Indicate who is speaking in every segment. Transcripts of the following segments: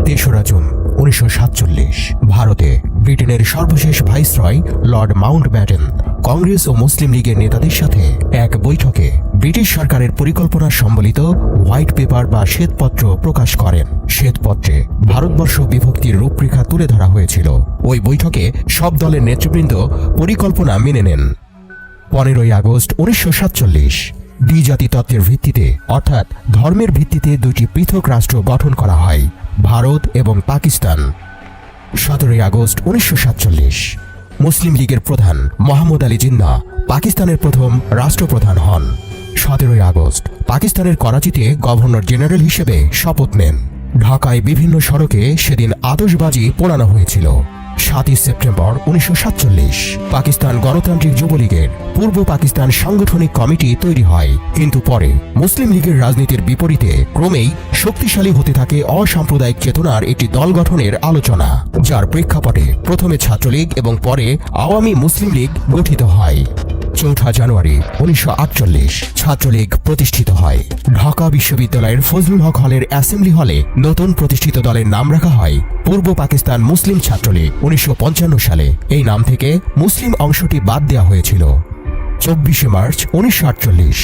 Speaker 1: তেসরা জুন 1947 ভারতে ব্রিটেনের সর্বশেষ ভাইসরয় লর্ড মাউন্টব্যাটেন কংগ্রেস ও মুসলিম লীগের নেতাদের সাথে এক বৈঠকে ব্রিটিশ সরকারের পরিকল্পনা সম্বলিত হোয়াইট পেপার বা শ্বেতপত্র প্রকাশ করেন। শ্বেতপত্রে ভারতবর্ষ বিভক্তির রূপরেখা তুলে ধরা হয়েছিল। ওই বৈঠকে সব দলের নেতৃবৃন্দ পরিকল্পনা মেনে নেন। 15ই আগস্ট 1947 দ্বিজাতি তত্ত্বের ভিত্তিতে অর্থাৎ ধর্মের ভিত্তিতে দুটি পৃথক রাষ্ট্র গঠন করা হয়, ভারত এবং পাকিস্তান। 17ই আগস্ট 1947 মুসলিম লীগের প্রধান মোহাম্মদ আলী জিন্নাহ পাকিস্তানের প্রথম রাষ্ট্রপ্রধান হন। 17ই আগস্ট পাকিস্তানের করাচিতে গভর্নর জেনারেল হিসেবে শপথ নেন। ঢাকায় বিভিন্ন সড়কে সেদিন আতশবাজি পোড়ানো হয়েছিল। 7ই সেপ্টেম্বর 1947 পাকিস্তান গণতান্ত্রিক যুবলীগের পূর্ব পাকিস্তান সাংগঠনিক কমিটি তৈরি হয়, কিন্তু পরে মুসলিম লীগের রাজনীতির বিপরীতে ক্রমেই শক্তিশালী হতে থাকে অসাম্প্রদায়িক চেতনার একটি দল গঠনের আলোচনা, যার প্রেক্ষাপটে প্রথমে ছাত্রলীগ এবং পরে আওয়ামী মুসলিম লীগ গঠিত হয়। 4 জানুয়ারি 1948 ছাত্রলীগ প্রতিষ্ঠিত হয়। ঢাকা বিশ্ববিদ্যালয়ের ফজলুল হক হলের অ্যাসেম্বলি হলে নতুন প্রতিষ্ঠিত দলের নাম রাখা হয় পূর্ব পাকিস্তান মুসলিম ছাত্রলীগ। 1955 সালে এই নাম থেকে মুসলিম অংশটি বাদ দেওয়া হয়েছিল। 24 মার্চ 1948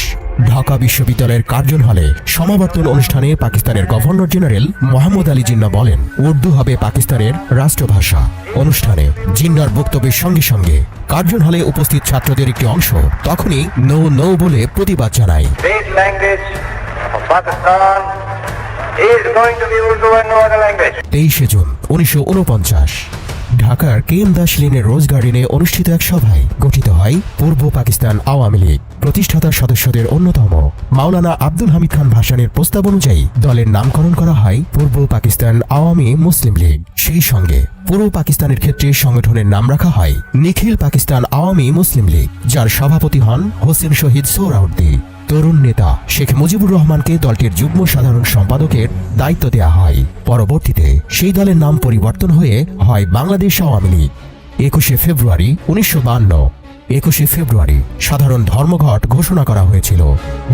Speaker 1: ঢাকা বিশ্ববিদ্যালয়ের কার্জন হলে সমাবর্তন অনুষ্ঠানে পাকিস্তানের গভর্নর জেনারেল মোহাম্মদ আলী জিন্নাহ বলেন, উর্দু হবে পাকিস্তানের রাষ্ট্রভাষা। অনুষ্ঠানে জিন্নাহর বক্তব্যের সঙ্গে সঙ্গে কার্জন হলে উপস্থিত ছাত্রদের একটি অংশ তখনই নো নো বলে প্রতিবাদ জানায়। 23 জুন 1949 ঢাকার কেএম দাস লেনের রোজ গার্ডেনে অনুষ্ঠিত এক সভায় গঠিত হয় পূর্ব পাকিস্তান আওয়ামী লীগ। প্রতিষ্ঠাতা সদস্যদের অন্যতম মাওলানা আব্দুল হামিদ খান ভাসানীর প্রস্তাব অনুযায়ী দলের নামকরণ করা হয় পূর্ব পাকিস্তান আওয়ামী মুসলিম লীগ। সেই সঙ্গে পূর্ব পাকিস্তানের ক্ষেত্রে সংগঠনের নাম রাখা হয় নিখিল পাকিস্তান আওয়ামী মুসলিম লীগ, যার সভাপতি হন হোসেন শহীদ সোহরাওয়ার্দী। তরুণ নেতা শেখ মুজিবুর রহমানকে দলটির যুগ্ম সাধারণ সম্পাদকের দায়িত্ব দেওয়া হয়। পরবর্তীতে সেই দলের নাম পরিবর্তন হয়ে হয় বাংলাদেশ আওয়ামী লীগ। 21 ফেব্রুয়ারি 1952 21 ফেব্রুয়ারি সাধারণ ধর্মঘট ঘোষণা করা হয়েছিল।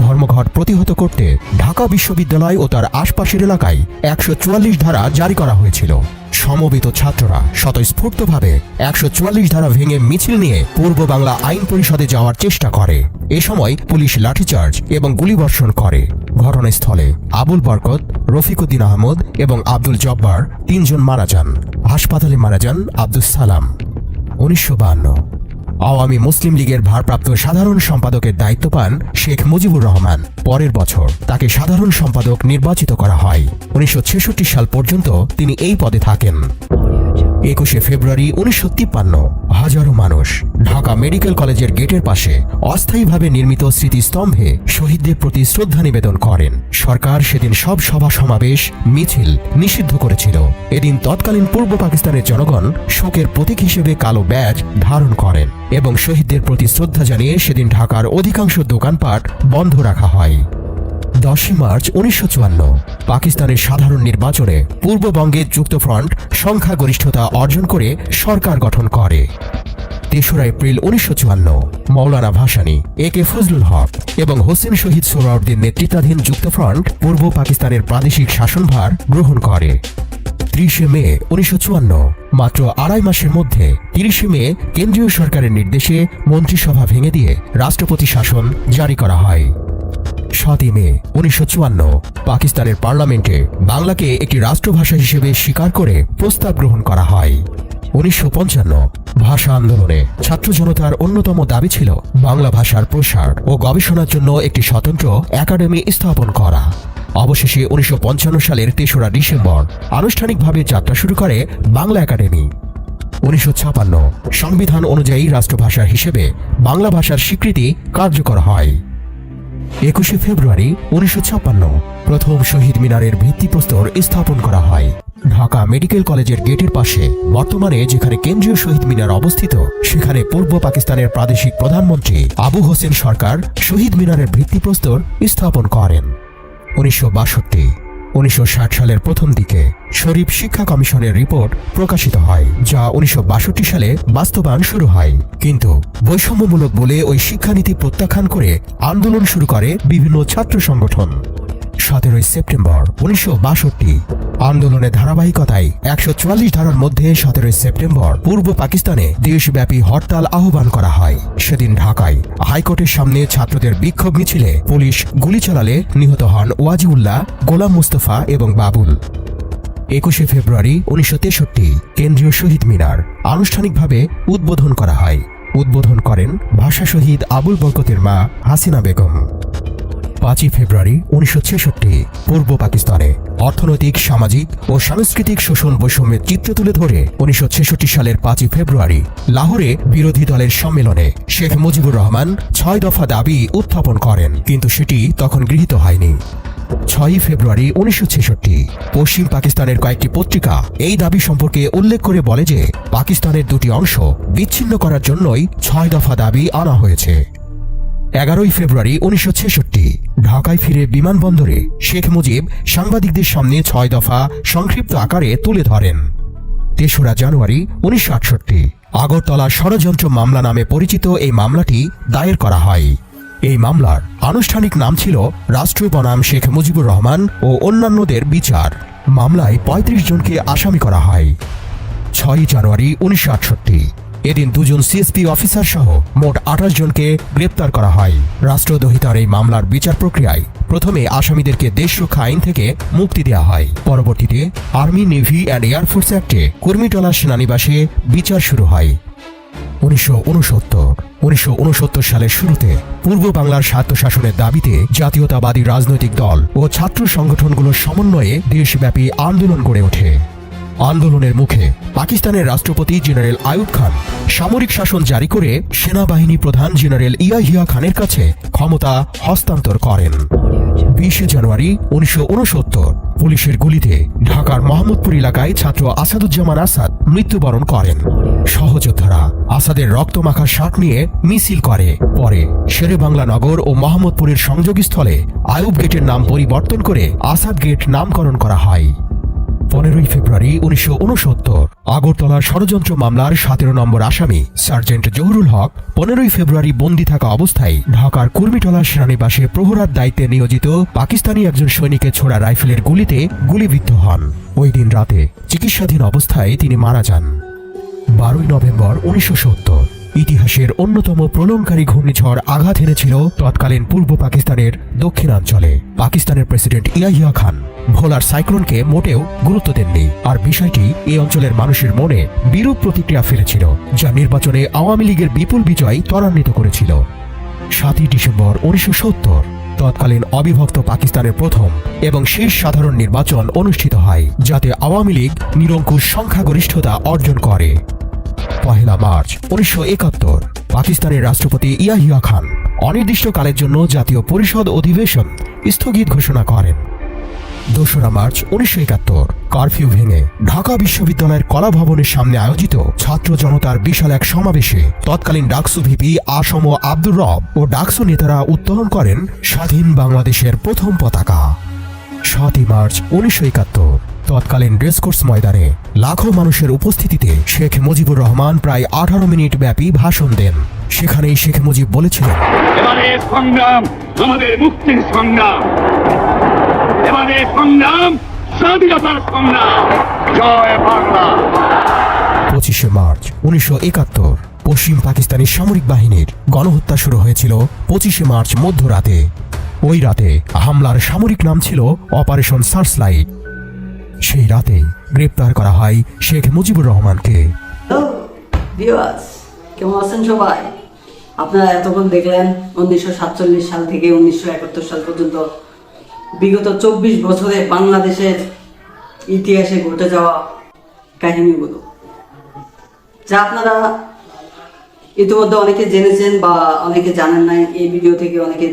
Speaker 1: ধর্মঘট প্রতিহত করতে ঢাকা বিশ্ববিদ্যালয় ও তার আশপাশের এলাকায় 144 ধারা জারি করা হয়েছিল। সমবেত ছাত্ররা স্বতঃস্ফূর্তভাবে 144 ধারা ভেঙে মিছিল নিয়ে পূর্ব বাংলা আইন পরিষদে যাওয়ার চেষ্টা করে। এ সময় পুলিশ লাঠিচার্জ এবং গুলিবর্ষণ করে। ঘটনাস্থলে আবুল বরকত, রফিকুদ্দিন আহমদ এবং আব্দুল জব্বার 3 জন মারা যান। হাসপাতালে মারা যান আব্দুল সালাম। 1952 আওয়ামী মুসলিম লীগের ভারপ্রাপ্ত সাধারণ সম্পাদকের দায়িত্ব পান শেখ মুজিবুর রহমান। পরের বছর তাকে সাধারণ সম্পাদক নির্বাচিত করা হয়। 1966 সাল পর্যন্ত তিনি এই পদে থাকেন। 21 ফেব্রুয়ারি 1953 হাজারো মানুষ ঢাকা মেডিকেল কলেজের গেটের পাশে অস্থায়ীভাবে নির্মিত স্মৃতিস্তম্ভে শহীদদের প্রতি শ্রদ্ধা নিবেদন করেন। সরকার সেদিন সব সভা সমাবেশ মিছিল নিষিদ্ধ করেছিল। এদিন তৎকালীন পূর্ব পাকিস্তানের জনগণ শোকের প্রতীক হিসেবে কালো ব্যাজ ধারণ করেন এবং শহীদদের প্রতি শ্রদ্ধা জানিয়ে সেদিন ঢাকার অধিকাংশ দোকানপাট বন্ধ রাখা হয়। 10 মার্চ 1954 পাকিস্তানের সাধারণ নির্বাচনে পূর্ববঙ্গে যুক্তফ্রন্ট সংখ্যাগরিষ্ঠতা অর্জন করে সরকার গঠন করে। 3 এপ্রিল 1954 মৌলানা ভাসানী, একে ফজলুল হক এবং হোসেন শহীদ সোহরাওয়ার্দীর নেতৃত্বাধীন যুক্তফ্রন্ট পূর্ব পাকিস্তানের প্রাদেশিক শাসনভার গ্রহণ করে। 30 মে 1954 মাত্র 2.5 মাসের মধ্যে 30 মে কেন্দ্রীয় সরকারের নির্দেশে মন্ত্রিসভা ভেঙে দিয়ে রাষ্ট্রপতি শাসন জারি করা হয়। 7 মে 1954 পাকিস্তানের পার্লামেন্টে বাংলাকে একটি রাষ্ট্রভাষা হিসেবে স্বীকার করে প্রস্তাব গ্রহণ করা হয়। 1955 ভাষা আন্দোলনে ছাত্র জনতার অন্যতম দাবি ছিল বাংলা ভাষার প্রসার ও গবেষণার জন্য একটি স্বতন্ত্র একাডেমি স্থাপন করা। অবশেষে 1955 সালের 3 ডিসেম্বর আনুষ্ঠানিকভাবে যাত্রা শুরু করে বাংলা একাডেমি। 1956 সংবিধান অনুযায়ী রাষ্ট্রভাষা হিসেবে বাংলা ভাষার স্বীকৃতি কার্যকর হয়। 21 ফেব্রুয়ারি 1956 প্রথম শহীদ মিনারের ভিত্তিপ্রস্তর স্থাপন করা হয়। ঢাকা মেডিকেল কলেজের গেটের পাশে বর্তমানে যেখানে কেন্দ্রীয় শহীদ মিনার অবস্থিত, সেখানে পূর্ব পাকিস্তানের প্রাদেশিক প্রধানমন্ত্রী আবু হোসেন সরকার শহীদ মিনারের ভিত্তিপ্রস্তর স্থাপন করেন। 1960 সালের প্রথম দিকে শরীফ শিক্ষা কমিশনের রিপোর্ট প্রকাশিত হয়, যা 1962 সালে বাস্তবায়ন শুরু হয়। কিন্তু বৈষম্যমূলক বলে ওই শিক্ষানীতি প্রত্যাখ্যান করে আন্দোলন শুরু করে বিভিন্ন ছাত্র সংগঠন। 17 সেপ্টেম্বর 1962 আন্দোলনের ধারাবাহিকতায় 144 ধারার মধ্যে 17 সেপ্টেম্বর পূর্ব পাকিস্তানে দেশব্যাপী হরতাল আহ্বান করা হয়। সেদিন ঢাকায় হাইকোর্টের সামনে ছাত্রদের বিক্ষোভ মিছিলে পুলিশ গুলি চালালে নিহত হন ওয়াজিউল্লাহ, গোলাম মুস্তফা এবং বাবুল। 21 ফেব্রুয়ারি 1963 কেন্দ্রীয় শহীদ মিনার আনুষ্ঠানিকভাবে উদ্বোধন করা হয়। উদ্বোধন করেন ভাষা শহীদ আবুল বরকতের মা হাসিনা বেগম। 5 ফেব্রুয়ারি 1966 পূর্ব পাকিস্তানে অর্থনৈতিক, সামাজিক ও সাংস্কৃতিক শোষণ বৈষম্যের চিত্র তুলে ধরে 1966 সালের 5 ফেব্রুয়ারি লাহোরে বিরোধী দলের সম্মেলনে শেখ মুজিবুর রহমান 6 দফা দাবি উত্থাপন করেন, কিন্তু সেটি তখন গৃহীত হয়নি। 6 ফেব্রুয়ারি 1966 পশ্চিম পাকিস্তানের কয়েকটি পত্রিকা এই দাবি সম্পর্কে উল্লেখ করে বলে যে পাকিস্তানের দুটি অংশ বিচ্ছিন্ন করার জন্যই 6 দফা দাবি আনা হয়েছে। 11 ফেব্রুয়ারি 1966 ঢাকায় ফিরে বিমানবন্দরে শেখ মুজিব সাংবাদিকদের সামনে 6 দফা সংক্ষিপ্ত আকারে তুলে ধরেন। 3রা জানুয়ারি 1968 আগরতলা ষড়যন্ত্র মামলা নামে পরিচিত এই মামলাটি দায়ের করা হয়। এই মামলার আনুষ্ঠানিক নাম ছিল রাষ্ট্র বনাম শেখ মুজিবুর রহমান ও অন্যান্যদের বিচার। মামলায় 35 জনকে আসামি করা হয়। 6 জানুয়ারি 1968 এদিন 2 জন সিএসপি অফিসার সহ মোট 28 জনকে গ্রেপ্তার করা হয়। রাষ্ট্রদ্রোহিতার এই মামলার বিচার প্রক্রিয়ায় প্রথমে আসামিদেরকে দেশ রক্ষা আইন থেকে মুক্তি দেওয়া হয়। পরবর্তীতে আর্মি, নেভি অ্যান্ড এয়ারফোর্স অ্যাক্টে কুর্মিটোলা সেনানিবাসে বিচার শুরু হয়। 1969 সালের শুরুতে পূর্ব বাংলার স্বায়ত্তশাসনের দাবিতে জাতীয়তাবাদী রাজনৈতিক দল ও ছাত্র সংগঠনগুলোর সমন্বয়ে দেশব্যাপী আন্দোলন গড়ে ওঠে। আন্দোলনের মুখে পাকিস্তানের রাষ্ট্রপতি জেনারেল আইয়ুব খান সামরিক শাসন জারি করে সেনাবাহিনী প্রধান জেনারেল ইয়াহিয়া খানের কাছে ক্ষমতা হস্তান্তর করেন। 20 জানুয়ারি 1969 পুলিশের গুলিতে ঢাকার মোহাম্মদপুর এলাকায় ছাত্র আসাদুজ্জামান আসাদ মৃত্যুবরণ করেন। সহযোদ্ধারা আসাদের রক্তমাখা শার্ট নিয়ে মিছিল করে। পরে শেরেবাংলা নগর ও মোহাম্মদপুরের সংযোগস্থলে আইয়ুব গেটের নাম পরিবর্তন করে আসাদ গেট নামকরণ করা হয়। 15 ফেব্রুয়ারি 1969 আগরতলার ষড়যন্ত্র মামলার 17 নম্বর আসামি সার্জেন্ট জহুরুল হক 15 ফেব্রুয়ারি বন্দী থাকা অবস্থায় ঢাকার কুর্মিটোলা সেনানিবাসে প্রহরার দায়িত্বে নিয়োজিত পাকিস্তানি একজন সৈনিকের ছোড়া রাইফেলের গুলিতে গুলিবিদ্ধ হন। ওই দিন রাতে চিকিৎসাধীন অবস্থায় তিনি মারা যান। 12 নভেম্বর 1970 ইতিহাসের অন্যতম প্রলয়ঙ্কারী ঘূর্ণিঝড় আঘাত এনেছিল তৎকালীন পূর্ব পাকিস্তানের দক্ষিণাঞ্চলে। পাকিস্তানের প্রেসিডেন্ট ইয়াহিয়া খান ভোলার সাইক্লোনকে মোটেও গুরুত্ব দেননি, আর বিষয়টি এই অঞ্চলের মানুষের মনে বিরূপ প্রতিক্রিয়া ফেলেছিল, যা নির্বাচনে আওয়ামী লীগের বিপুল বিজয় ত্বরান্বিত করেছিল। 7 ডিসেম্বর 1970 তৎকালীন অবিভক্ত পাকিস্তানের প্রথম এবং শেষ সাধারণ নির্বাচন অনুষ্ঠিত হয়, যাতে আওয়ামী লীগ নিরঙ্কুশ সংখ্যাগরিষ্ঠতা অর্জন করে। 1 মার্চ 1971 পাকিস্তানের রাষ্ট্রপতি ইয়াহিয়া খান অনির্দিষ্টকালের জন্য জাতীয় পরিষদ অধিবেশন স্থগিত ঘোষণা করেন। 2 মার্চ 1971 কারফিউ ভেঙে ঢাকা বিশ্ববিদ্যালয়ের কলা ভবনের সামনে আয়োজিত ছাত্র জনতার বিশাল এক সমাবেশে তৎকালীন ডাকসু ভিপি আসম আব্দুর রব ও ডাকসু নেতারা উত্তোলন করেন স্বাধীন বাংলাদেশের প্রথম পতাকা। 7 মার্চ 1971 তৎকালীন রেসকোর্স ময়দানে লাখো মানুষের উপস্থিতিতে শেখ মুজিবুর রহমান প্রায় 18 মিনিট ব্যাপী ভাষণ দেন। সেখানেই শেখ মুজিব বলেছিলেন,
Speaker 2: এবারে সংগ্রাম আমাদের মুক্তির সংগ্রাম, এবারে সংগ্রাম স্বাধীনতার সংগ্রাম। জয় বাংলা।
Speaker 1: 25 মার্চ 1971 পশ্চিম পাকিস্তানি সামরিক বাহিনীর গণহত্যা শুরু হয়েছিল 25 মার্চ মধ্যরাতে। ওই রাতে হামলার সামরিক নাম ছিল অপারেশন সার্চলাইট। সেই রাতে গ্রেপ্তার করা হয় শেখ মুজিবুর রহমানকে।
Speaker 3: কেমন আছেন সবাই? আপনারা এতক্ষণ দেখলেন 1947 সাল থেকে 1971 সাল পর্যন্ত বিগত 24 বছরে বাংলাদেশের ইতিহাসে ঘটে যাওয়া কাহিনীগুলো, যা আপনারা ইতিমধ্যে অনেকে জেনেছেন বা অনেকে জানেন নাই। এই ভিডিও থেকে অনেকে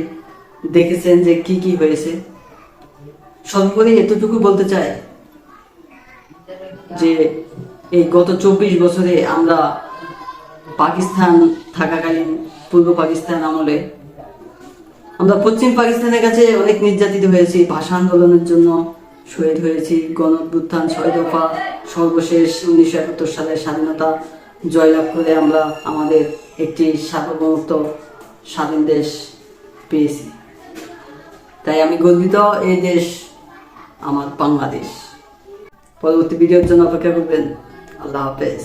Speaker 3: দেখেছেন যে কি কি হয়েছে। সর্বোপরি এতটুকু বলতে চাই যে এই গত 24 বছরে আমরা পাকিস্তান থাকাকালীন পূর্ব পাকিস্তান আমলে আমরা পশ্চিম পাকিস্তানের কাছে অনেক নির্যাতিত হয়েছি। ভাষা আন্দোলনের জন্য শহীদ হয়েছি, গণ অভ্যুত্থান, 6 দফা, সর্বশেষ 1971 সালের স্বাধীনতা জয়লাভ করে আমরা আমাদের একটি সার্বভৌমত্ব স্বাধীন দেশ পেয়েছি। তাই আমি গর্বিত, এই দেশ আমার বাংলাদেশ। পরবর্তী ভিডিওর জন্য অপেক্ষা করবেন। আল্লাহ হাফেজ।